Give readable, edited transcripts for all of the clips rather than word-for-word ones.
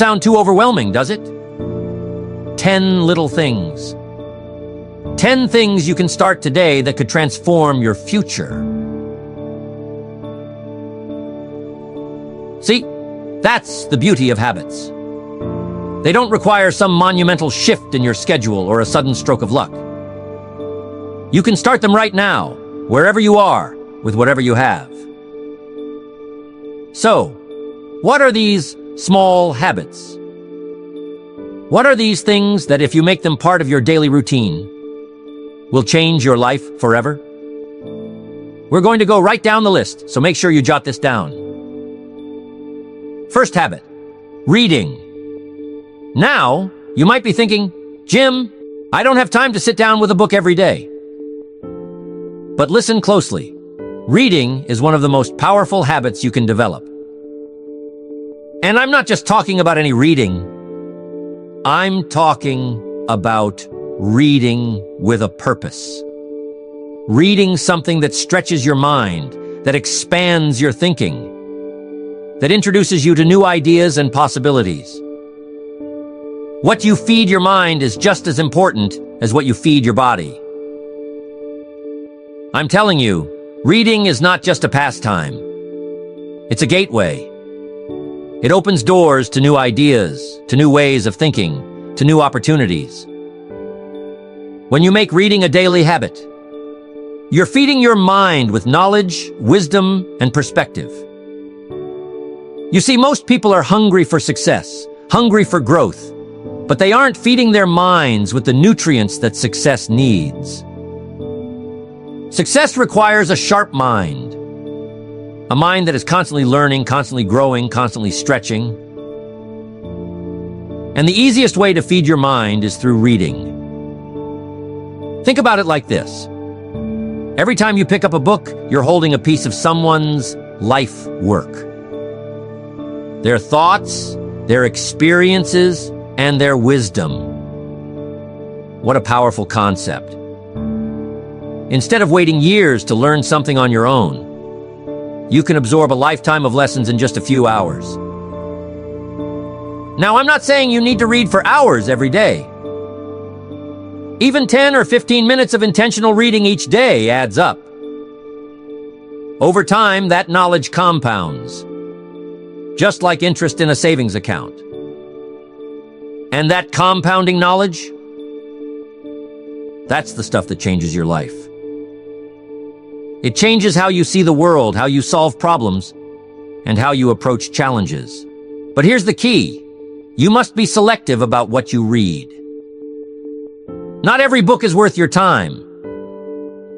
Sound too overwhelming, does it? 10 little things. 10 things you can start today that could transform your future. See, that's the beauty of habits. They don't require some monumental shift in your schedule or a sudden stroke of luck. You can start them right now, wherever you are, with whatever you have. So, what are these small habits? What are these things that, if you make them part of your daily routine, will change your life forever? We're going to go right down the list, so make sure you jot this down. First habit, reading. Now, you might be thinking, Jim, I don't have time to sit down with a book every day. But listen closely. Reading is one of the most powerful habits you can develop. And I'm not just talking about any reading. I'm talking about reading with a purpose. Reading something that stretches your mind, that expands your thinking, that introduces you to new ideas and possibilities. What you feed your mind is just as important as what you feed your body. I'm telling you, reading is not just a pastime. It's a gateway. It opens doors to new ideas, to new ways of thinking, to new opportunities. When you make reading a daily habit, you're feeding your mind with knowledge, wisdom, and perspective. You see, most people are hungry for success, hungry for growth, but they aren't feeding their minds with the nutrients that success needs. Success requires a sharp mind, a mind that is constantly learning, constantly growing, constantly stretching. And the easiest way to feed your mind is through reading. Think about it like this. Every time you pick up a book, you're holding a piece of someone's life work. Their thoughts, their experiences, and their wisdom. What a powerful concept. Instead of waiting years to learn something on your own, you can absorb a lifetime of lessons in just a few hours. Now, I'm not saying you need to read for hours every day. Even 10 or 15 minutes of intentional reading each day adds up. Over time, that knowledge compounds, just like interest in a savings account. And that compounding knowledge, that's the stuff that changes your life. It changes how you see the world, how you solve problems, and how you approach challenges. But here's the key. You must be selective about what you read. Not every book is worth your time.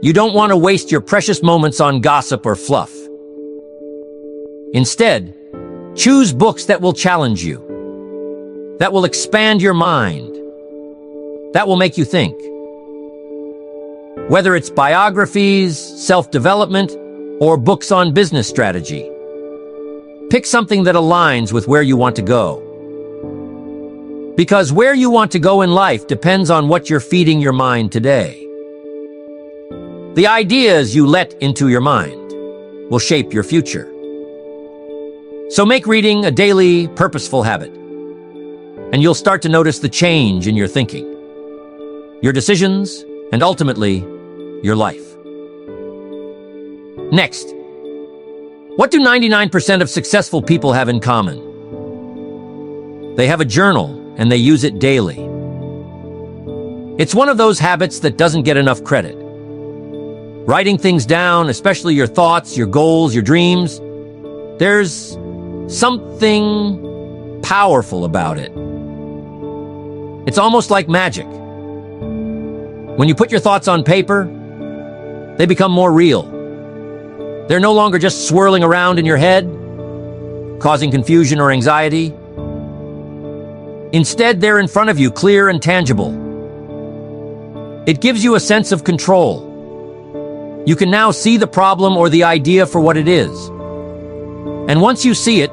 You don't want to waste your precious moments on gossip or fluff. Instead, choose books that will challenge you, that will expand your mind, that will make you think. Whether it's biographies, self-development, or books on business strategy, pick something that aligns with where you want to go. Because where you want to go in life depends on what you're feeding your mind today. The ideas you let into your mind will shape your future. So make reading a daily, purposeful habit, and you'll start to notice the change in your thinking, your decisions, and ultimately, your life. Next, what do 99% of successful people have in common? They have a journal, and they use it daily. It's one of those habits that doesn't get enough credit. Writing things down, especially your thoughts, your goals, your dreams, there's something powerful about it. It's almost like magic. When you put your thoughts on paper, they become more real. They're no longer just swirling around in your head, causing confusion or anxiety. Instead, they're in front of you, clear and tangible. It gives you a sense of control. You can now see the problem or the idea for what it is. And once you see it,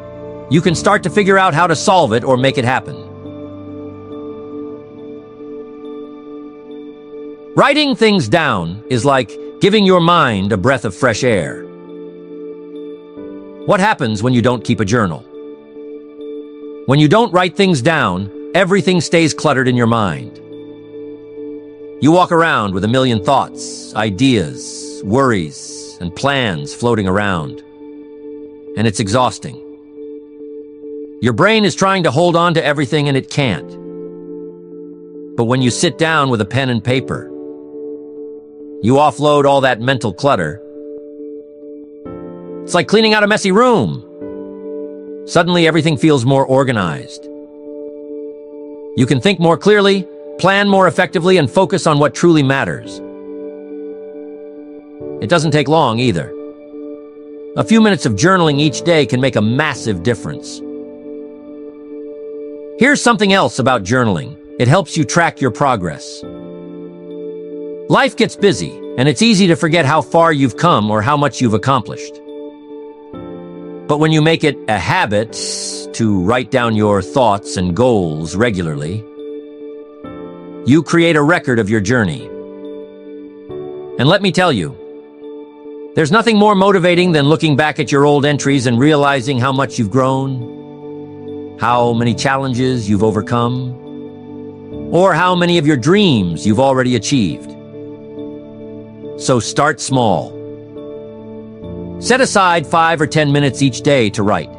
you can start to figure out how to solve it or make it happen. Writing things down is like giving your mind a breath of fresh air. What happens when you don't keep a journal? When you don't write things down, everything stays cluttered in your mind. You walk around with a million thoughts, ideas, worries, and plans floating around. And it's exhausting. Your brain is trying to hold on to everything and it can't. But when you sit down with a pen and paper, you offload all that mental clutter. It's like cleaning out a messy room. Suddenly everything feels more organized. You can think more clearly, plan more effectively, and focus on what truly matters. It doesn't take long either. A few minutes of journaling each day can make a massive difference. Here's something else about journaling. It helps you track your progress. Life gets busy, and it's easy to forget how far you've come or how much you've accomplished. But when you make it a habit to write down your thoughts and goals regularly, you create a record of your journey. And let me tell you, there's nothing more motivating than looking back at your old entries and realizing how much you've grown, how many challenges you've overcome, or how many of your dreams you've already achieved. So start small. Set aside 5 or 10 minutes each day to write.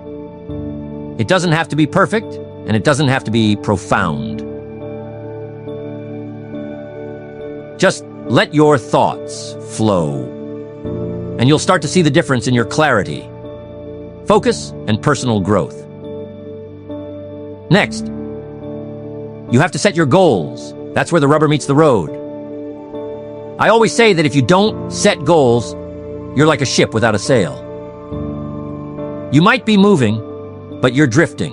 It doesn't have to be perfect, and it doesn't have to be profound. Just let your thoughts flow, and you'll start to see the difference in your clarity, focus, and personal growth. Next, you have to set your goals. That's where the rubber meets the road. I always say that if you don't set goals, you're like a ship without a sail. You might be moving, but you're drifting.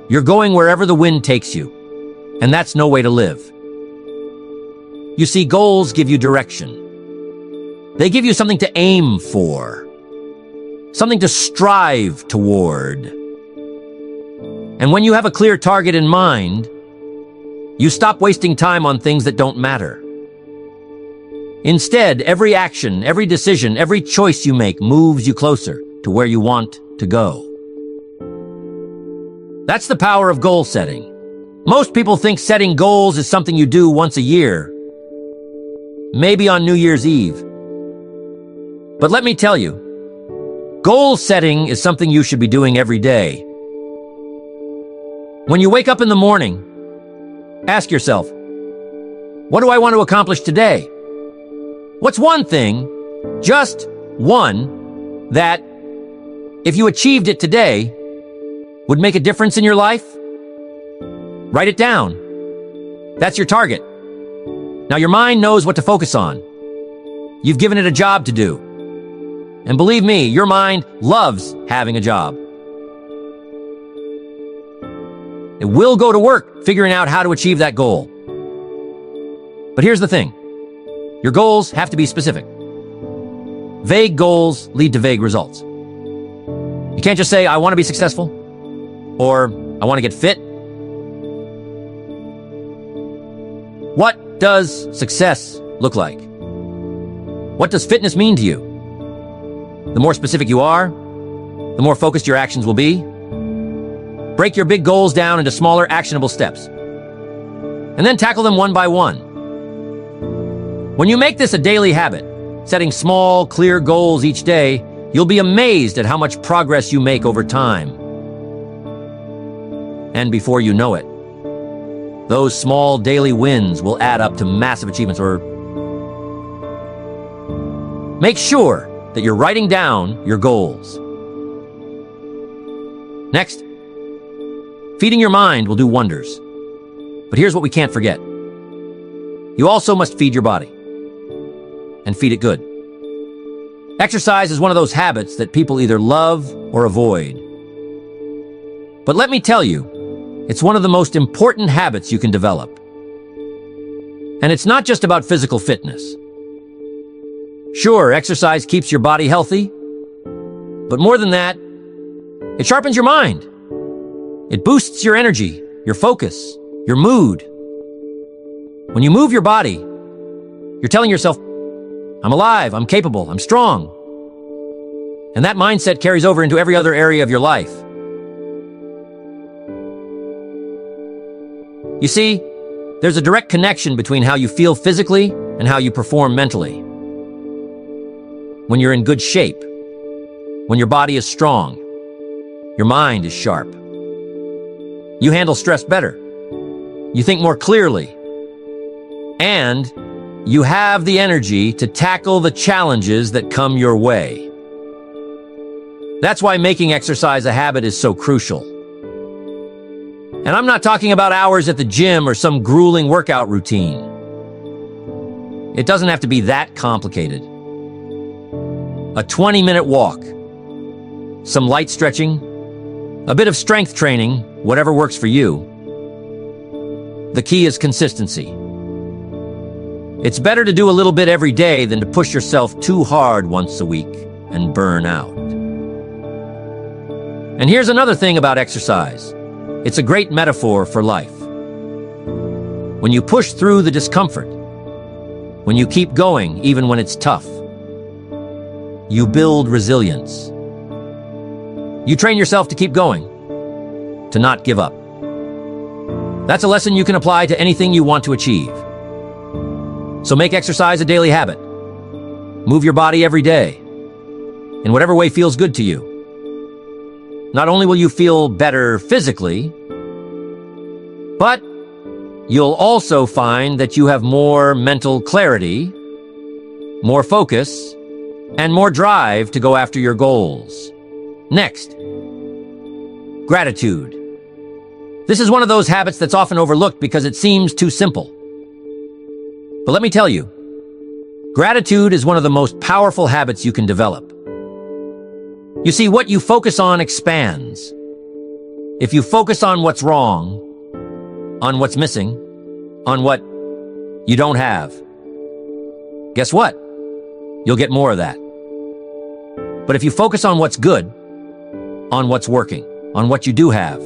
You're going wherever the wind takes you, and that's no way to live. You see, goals give you direction. They give you something to aim for, something to strive toward. And when you have a clear target in mind, you stop wasting time on things that don't matter. Instead, every action, every decision, every choice you make moves you closer to where you want to go. That's the power of goal setting. Most people think setting goals is something you do once a year, maybe on New Year's Eve. But let me tell you, goal setting is something you should be doing every day. When you wake up in the morning, ask yourself, what do I want to accomplish today? What's one thing, just one, that, if you achieved it today, would make a difference in your life? Write it down. That's your target. Now your mind knows what to focus on. You've given it a job to do. And believe me, your mind loves having a job. It will go to work figuring out how to achieve that goal. But here's the thing. Your goals have to be specific. Vague goals lead to vague results. You can't just say, I want to be successful, or I want to get fit. What does success look like? What does fitness mean to you? The more specific you are, the more focused your actions will be. Break your big goals down into smaller, actionable steps, and then tackle them one by one. When you make this a daily habit, setting small, clear goals each day, you'll be amazed at how much progress you make over time. And before you know it, those small daily wins will add up to massive achievements. Or make sure that you're writing down your goals. Next, feeding your mind will do wonders. But here's what we can't forget. You also must feed your body. And feed it good. Exercise is one of those habits that people either love or avoid. But let me tell you, it's one of the most important habits you can develop. And it's not just about physical fitness. Sure, exercise keeps your body healthy, but more than that, it sharpens your mind. It boosts your energy, your focus, your mood. When you move your body, you're telling yourself, I'm alive, I'm capable, I'm strong. And that mindset carries over into every other area of your life. You see, there's a direct connection between how you feel physically and how you perform mentally. When you're in good shape, when your body is strong, your mind is sharp. You handle stress better. You think more clearly. And you have the energy to tackle the challenges that come your way. That's why making exercise a habit is so crucial. And I'm not talking about hours at the gym or some grueling workout routine. It doesn't have to be that complicated. A 20-minute walk, some light stretching, a bit of strength training, whatever works for you. The key is consistency. It's better to do a little bit every day than to push yourself too hard once a week and burn out. And here's another thing about exercise. It's a great metaphor for life. When you push through the discomfort, when you keep going even when it's tough, you build resilience. You train yourself to keep going, to not give up. That's a lesson you can apply to anything you want to achieve. So make exercise a daily habit. Move your body every day, in whatever way feels good to you. Not only will you feel better physically, but you'll also find that you have more mental clarity, more focus, and more drive to go after your goals. Next, gratitude. This is one of those habits that's often overlooked because it seems too simple. But let me tell you, gratitude is one of the most powerful habits you can develop. You see, what you focus on expands. If you focus on what's wrong, on what's missing, on what you don't have, guess what? You'll get more of that. But if you focus on what's good, on what's working, on what you do have,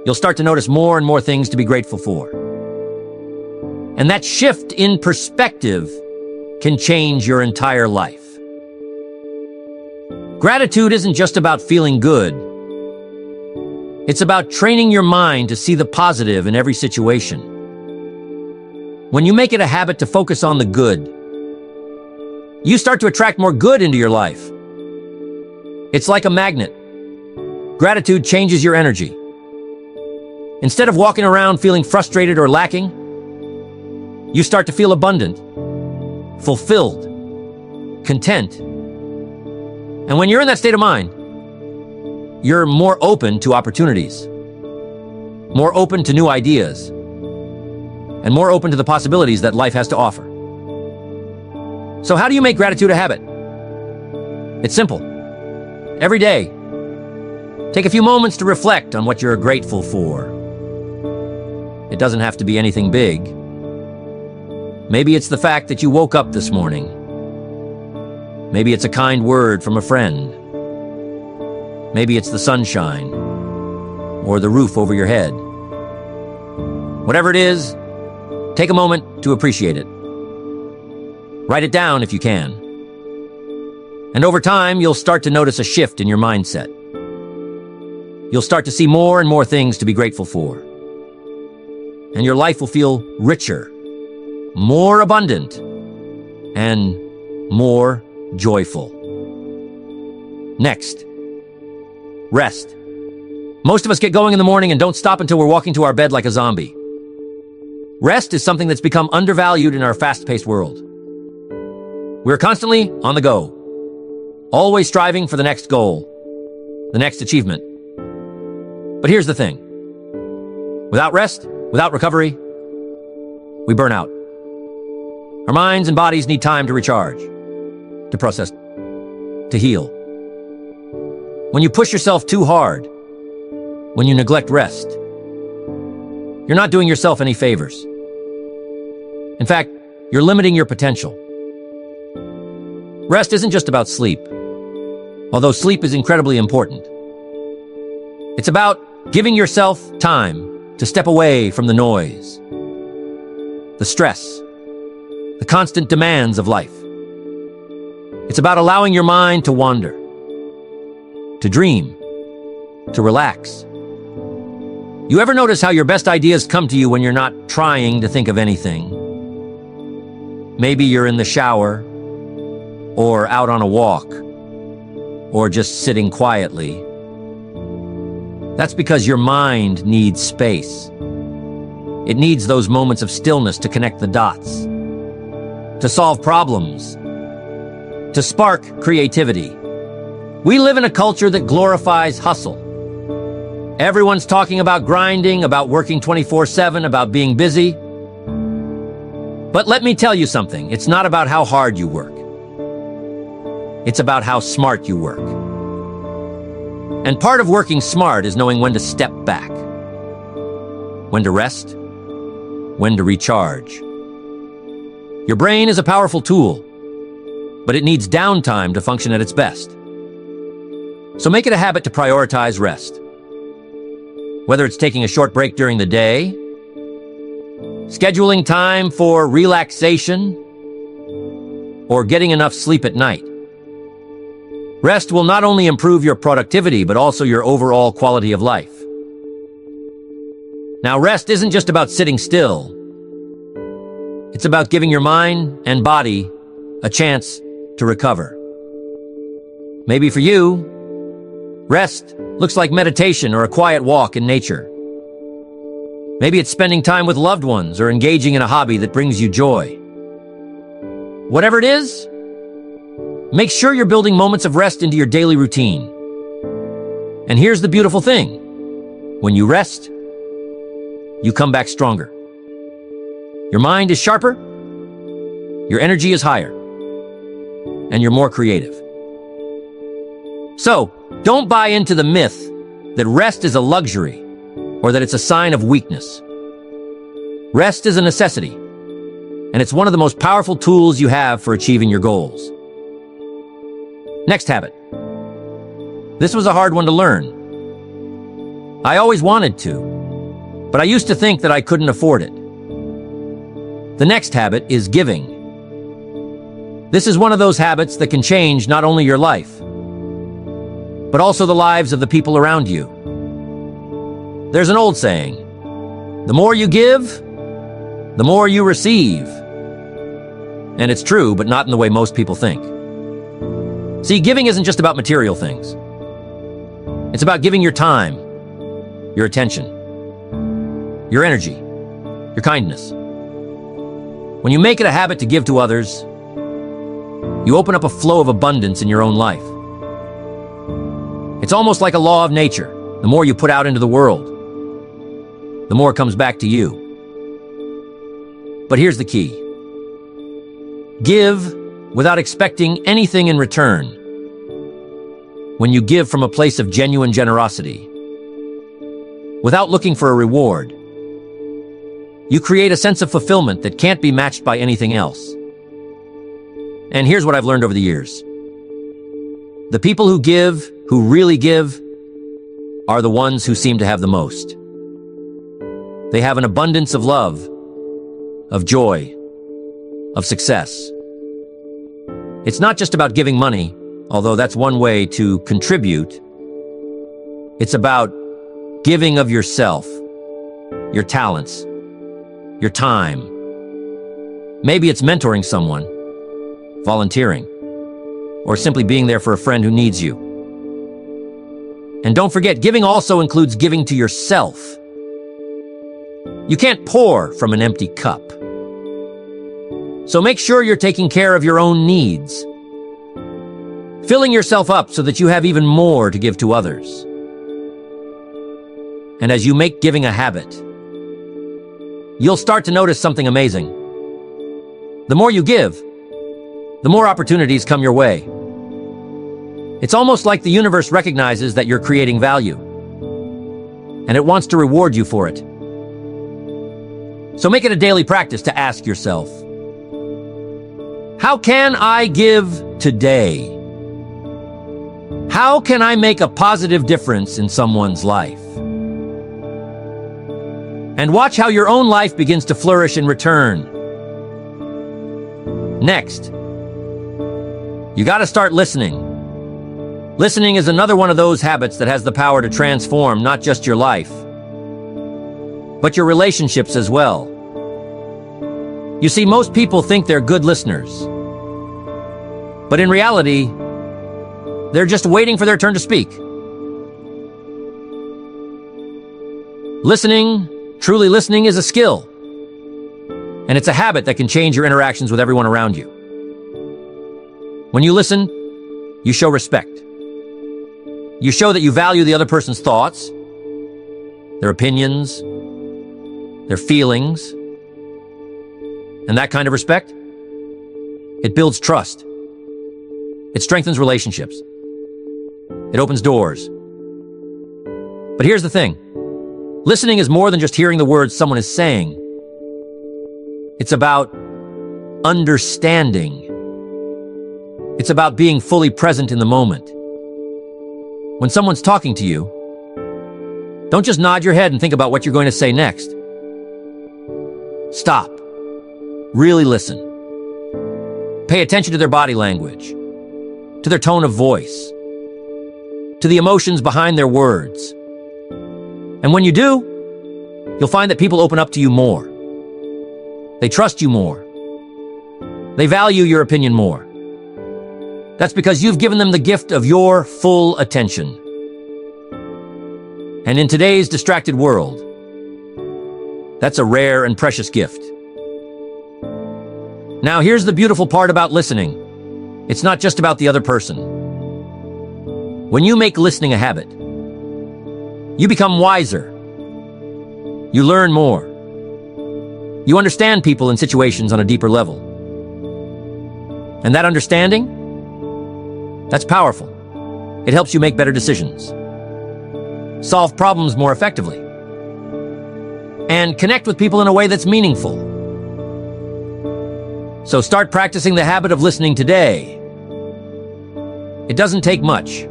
you'll start to notice more and more things to be grateful for. And that shift in perspective can change your entire life. Gratitude isn't just about feeling good. It's about training your mind to see the positive in every situation. When you make it a habit to focus on the good, you start to attract more good into your life. It's like a magnet. Gratitude changes your energy. Instead of walking around feeling frustrated or lacking, you start to feel abundant, fulfilled, content. And when you're in that state of mind, you're more open to opportunities, more open to new ideas, and more open to the possibilities that life has to offer. So how do you make gratitude a habit? It's simple. Every day, take a few moments to reflect on what you're grateful for. It doesn't have to be anything big. Maybe it's the fact that you woke up this morning. Maybe it's a kind word from a friend. Maybe it's the sunshine or the roof over your head. Whatever it is, take a moment to appreciate it. Write it down if you can. And over time, you'll start to notice a shift in your mindset. You'll start to see more and more things to be grateful for. And your life will feel richer, more abundant, and more joyful. Next, rest. Most of us get going in the morning and don't stop until we're walking to our bed like a zombie. Rest is something that's become undervalued in our fast-paced world. We're constantly on the go, always striving for the next goal, the next achievement. But here's the thing. Without rest, without recovery, we burn out. Our minds and bodies need time to recharge, to process, to heal. When you push yourself too hard, when you neglect rest, you're not doing yourself any favors. In fact, you're limiting your potential. Rest isn't just about sleep, although sleep is incredibly important. It's about giving yourself time to step away from the noise, the stress, the constant demands of life. It's about allowing your mind to wander, to dream, to relax. You ever notice how your best ideas come to you when you're not trying to think of anything? Maybe you're in the shower, or out on a walk, or just sitting quietly. That's because your mind needs space. It needs those moments of stillness to connect the dots, to solve problems, to spark creativity. We live in a culture that glorifies hustle. Everyone's talking about grinding, about working 24/7, about being busy. But let me tell you something, it's not about how hard you work. It's about how smart you work. And part of working smart is knowing when to step back, when to rest, when to recharge. Your brain is a powerful tool, but it needs downtime to function at its best. So make it a habit to prioritize rest. Whether it's taking a short break during the day, scheduling time for relaxation, or getting enough sleep at night. Rest will not only improve your productivity, but also your overall quality of life. Now, rest isn't just about sitting still. It's about giving your mind and body a chance to recover. Maybe for you, rest looks like meditation or a quiet walk in nature. Maybe it's spending time with loved ones or engaging in a hobby that brings you joy. Whatever it is, make sure you're building moments of rest into your daily routine. And here's the beautiful thing. When you rest, you come back stronger. Your mind is sharper, your energy is higher, and you're more creative. So, don't buy into the myth that rest is a luxury or that it's a sign of weakness. Rest is a necessity, and it's one of the most powerful tools you have for achieving your goals. Next habit. This was a hard one to learn. I always wanted to, but I used to think that I couldn't afford it. The next habit is giving. This is one of those habits that can change not only your life, but also the lives of the people around you. There's an old saying, the more you give, the more you receive. And it's true, but not in the way most people think. See, giving isn't just about material things. It's about giving your time, your attention, your energy, your kindness. When you make it a habit to give to others, you open up a flow of abundance in your own life. It's almost like a law of nature. The more you put out into the world, the more comes back to you. But here's the key. Give without expecting anything in return. When you give from a place of genuine generosity, without looking for a reward, you create a sense of fulfillment that can't be matched by anything else. And here's what I've learned over the years. The people who give, who really give, are the ones who seem to have the most. They have an abundance of love, of joy, of success. It's not just about giving money, although that's one way to contribute. It's about giving of yourself, your talents, your time. Maybe it's mentoring someone, volunteering, or simply being there for a friend who needs you. And don't forget, giving also includes giving to yourself. You can't pour from an empty cup. So make sure you're taking care of your own needs, filling yourself up so that you have even more to give to others. And as you make giving a habit, you'll start to notice something amazing. The more you give, the more opportunities come your way. It's almost like the universe recognizes that you're creating value, and it wants to reward you for it. So make it a daily practice to ask yourself, how can I give today? How can I make a positive difference in someone's life? And watch how your own life begins to flourish in return. Next, you got to start listening. Listening is another one of those habits that has the power to transform not just your life, but your relationships as well. You see, most people think they're good listeners, but in reality, they're just waiting for their turn to speak. Truly listening, is a skill, and it's a habit that can change your interactions with everyone around you. When you listen, you show respect. You show that you value the other person's thoughts, their opinions, their feelings. And that kind of respect, it builds trust. It strengthens relationships. It opens doors. But here's the thing. Listening is more than just hearing the words someone is saying. It's about understanding. It's about being fully present in the moment. When someone's talking to you, don't just nod your head and think about what you're going to say next. Stop. Really listen. Pay attention to their body language, to their tone of voice, to the emotions behind their words. And when you do, you'll find that people open up to you more. They trust you more. They value your opinion more. That's because you've given them the gift of your full attention. And in today's distracted world, that's a rare and precious gift. Now, here's the beautiful part about listening. It's not just about the other person. When you make listening a habit, you become wiser. You learn more. You understand people and situations on a deeper level. And that understanding, that's powerful. It helps you make better decisions, solve problems more effectively, and connect with people in a way that's meaningful. So start practicing the habit of listening today. It doesn't take much.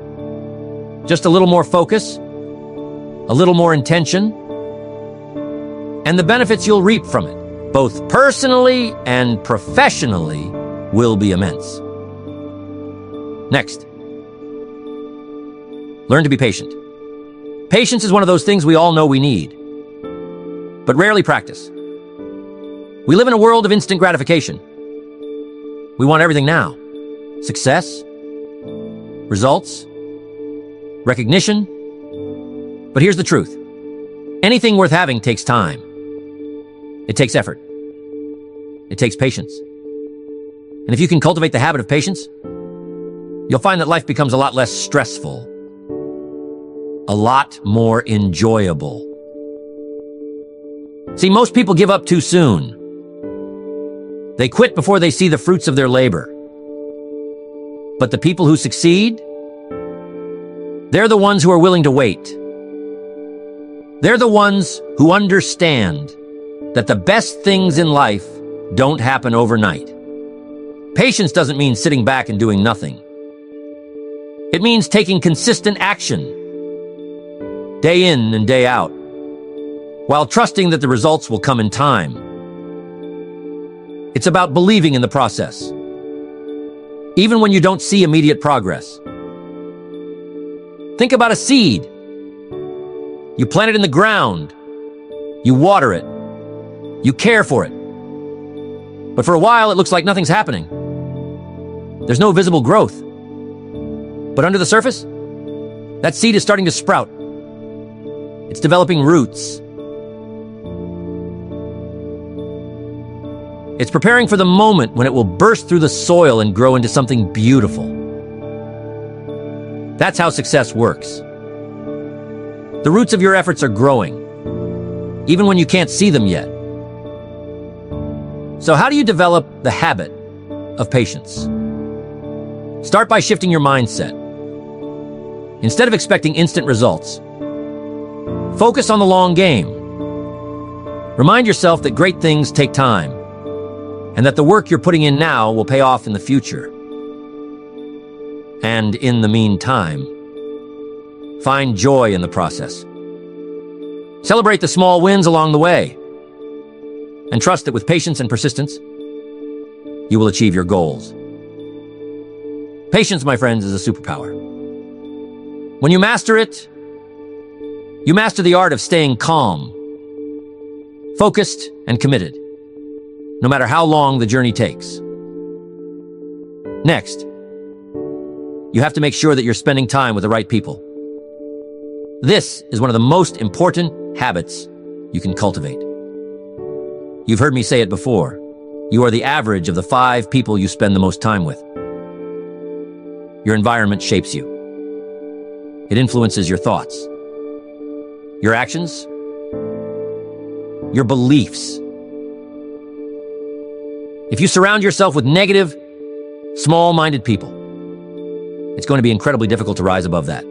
Just a little more focus, a little more intention, and the benefits you'll reap from it, both personally and professionally, will be immense. Next, learn to be patient. Patience is one of those things we all know we need, but rarely practice. We live in a world of instant gratification. We want everything now. Success, results, recognition. But here's the truth. Anything worth having takes time. It takes effort. It takes patience. And if you can cultivate the habit of patience, you'll find that life becomes a lot less stressful, a lot more enjoyable. See, most people give up too soon. They quit before they see the fruits of their labor. But the people who succeed, they're the ones who are willing to wait. They're the ones who understand that the best things in life don't happen overnight. Patience doesn't mean sitting back and doing nothing. It means taking consistent action, day in and day out, while trusting that the results will come in time. It's about believing in the process, even when you don't see immediate progress. Think about a seed. You plant it in the ground, you water it, you care for it. But for a while, it looks like nothing's happening. There's no visible growth. But under the surface, that seed is starting to sprout. It's developing roots. It's preparing for the moment when it will burst through the soil and grow into something beautiful. That's how success works. The roots of your efforts are growing, even when you can't see them yet. So how do you develop the habit of patience? Start by shifting your mindset. Instead of expecting instant results, focus on the long game. Remind yourself that great things take time, and that the work you're putting in now will pay off in the future. And in the meantime, find joy in the process. Celebrate the small wins along the way, and trust that with patience and persistence, you will achieve your goals. Patience, my friends, is a superpower. When you master it, you master the art of staying calm, focused and committed, no matter how long the journey takes. Next, you have to make sure that you're spending time with the right people. This is one of the most important habits you can cultivate. You've heard me say it before. You are the average of the 5 people you spend the most time with. Your environment shapes you. It influences your thoughts, your actions, your beliefs. If you surround yourself with negative, small-minded people, it's going to be incredibly difficult to rise above that.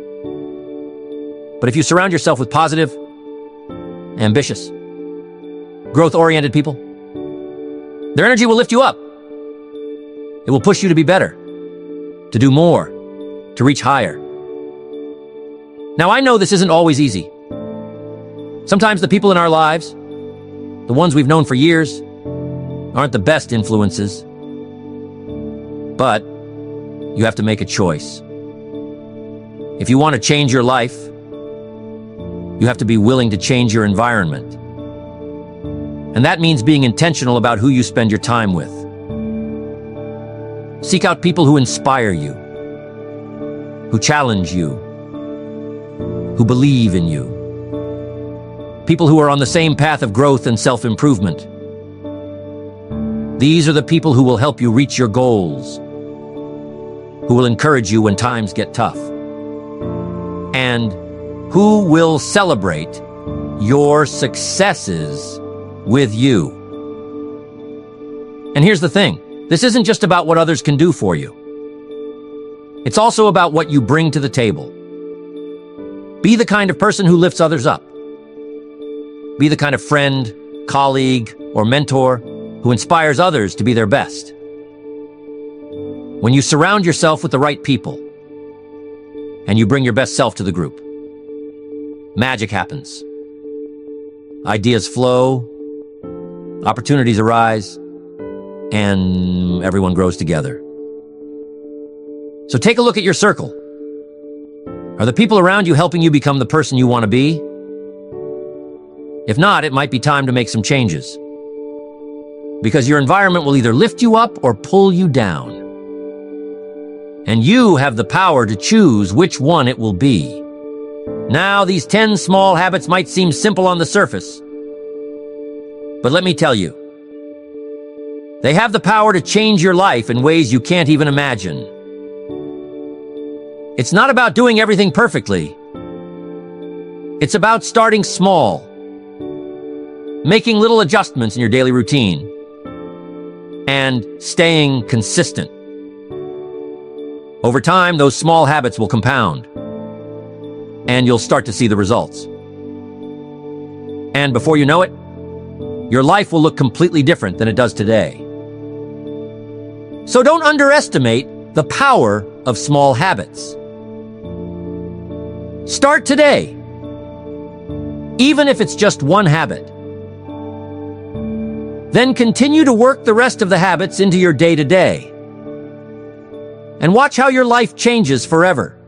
But if you surround yourself with positive, ambitious, growth-oriented people, their energy will lift you up. It will push you to be better, to do more, to reach higher. Now, I know this isn't always easy. Sometimes the people in our lives, the ones we've known for years, aren't the best influences. But you have to make a choice. If you want to change your life, you have to be willing to change your environment. And that means being intentional about who you spend your time with. Seek out people who inspire you, who challenge you, who believe in you. People who are on the same path of growth and self-improvement. These are the people who will help you reach your goals, who will encourage you when times get tough, and who will celebrate your successes with you. And here's the thing, this isn't just about what others can do for you. It's also about what you bring to the table. Be the kind of person who lifts others up. Be the kind of friend, colleague, or mentor who inspires others to be their best. When you surround yourself with the right people, and you bring your best self to the group, magic happens. Ideas flow, opportunities arise, and everyone grows together. So take a look at your circle. Are the people around you helping you become the person you want to be? If not, it might be time to make some changes. Because your environment will either lift you up or pull you down. And you have the power to choose which one it will be. Now, these 10 small habits might seem simple on the surface, but let me tell you, they have the power to change your life in ways you can't even imagine. It's not about doing everything perfectly. It's about starting small, making little adjustments in your daily routine, and staying consistent. Over time, those small habits will compound, and you'll start to see the results. And before you know it, your life will look completely different than it does today. So don't underestimate the power of small habits. Start today, even if it's just one habit. Then continue to work the rest of the habits into your day-to-day. And watch how your life changes forever.